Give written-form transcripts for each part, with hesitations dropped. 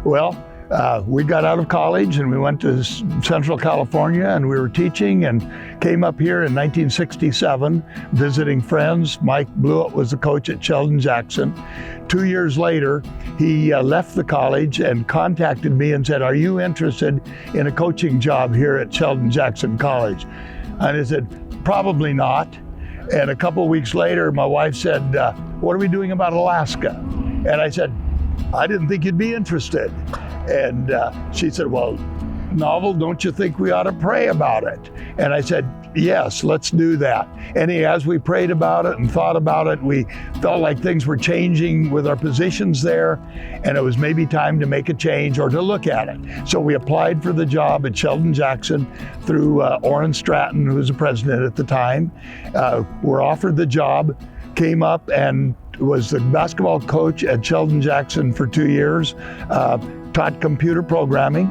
Well, we got out of college and we went to Central California and we were teaching and came up here in 1967 visiting friends. Mike Blewett was the coach at Sheldon Jackson. 2 years later, he left the college and contacted me and said, "Are you interested in a coaching job here at Sheldon Jackson College?" And I said, "Probably not." And a couple of weeks later, my wife said, "What are we doing about Alaska?" And I said, "I didn't think you'd be interested." And she said, "Well, Novel, don't you think we ought to pray about it?" And I said, "Yes, let's do that." And as we prayed about it and thought about it, we felt like things were changing with our positions there, and it was maybe time to make a change or to look at it. So we applied for the job at Sheldon Jackson through Orrin Stratton, who was the president at the time. Were offered the job, came up and was the basketball coach at Sheldon Jackson for 2 years, taught computer programming.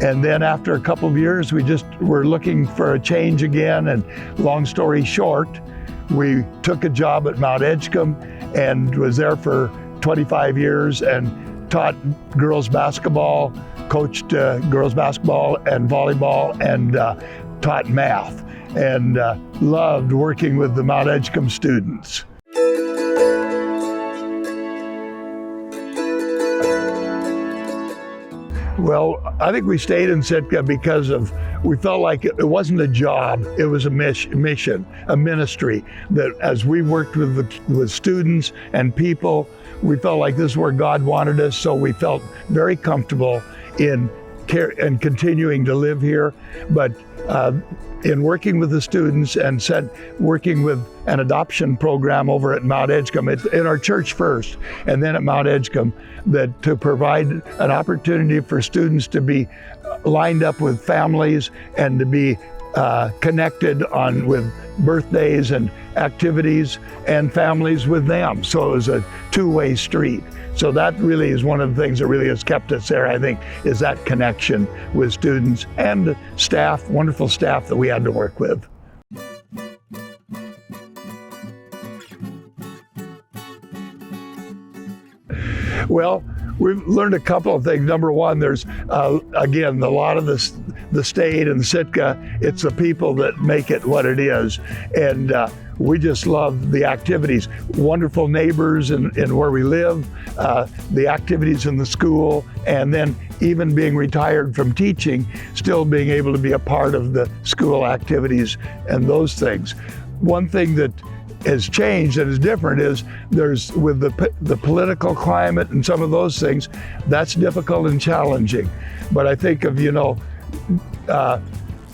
And then after a couple of years, we just were looking for a change again. And long story short, we took a job at Mount Edgecombe and was there for 25 years and taught girls basketball, coached girls basketball and volleyball, and taught math, and loved working with the Mount Edgecombe students. Well, I think we stayed in Sitka because we felt like it wasn't a job, it was a mission, a ministry, that as we worked with students and people, we felt like this is where God wanted us, so we felt very comfortable in continuing to live here. But in working with the students and working with an adoption program over at Mount Edgecombe, in our church first, and then at Mount Edgecombe, that to provide an opportunity for students to be lined up with families and to be connected with birthdays and activities and families with them. So it was a two-way street. So that really is one of the things that really has kept us there, I think, is that connection with students and staff, wonderful staff that we had to work with. Well, we've learned a couple of things. Number one, there's, again, a lot of the state and Sitka, it's the people that make it what it is. And we just love the activities. Wonderful neighbors in where we live, the activities in the school, and then even being retired from teaching, still being able to be a part of the school activities and those things. One thing that has changed and is different is there's with the political climate and some of those things, that's difficult and challenging. But I think of,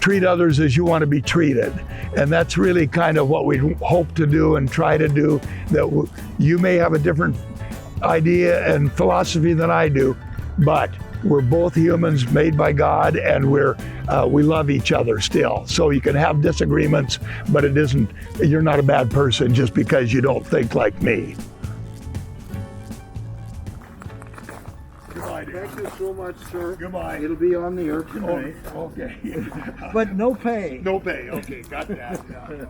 treat others as you want to be treated. And that's really kind of what we hope to do and try to do, that you may have a different idea and philosophy than I do, but we're both humans made by God, and we love each other still. So you can have disagreements, but you're not a bad person just because you don't think like me. Goodbye, dear. Thank you so much, sir. Goodbye. It'll be on the air tonight. Okay. But no pay. No pay. Okay, got that. Yeah.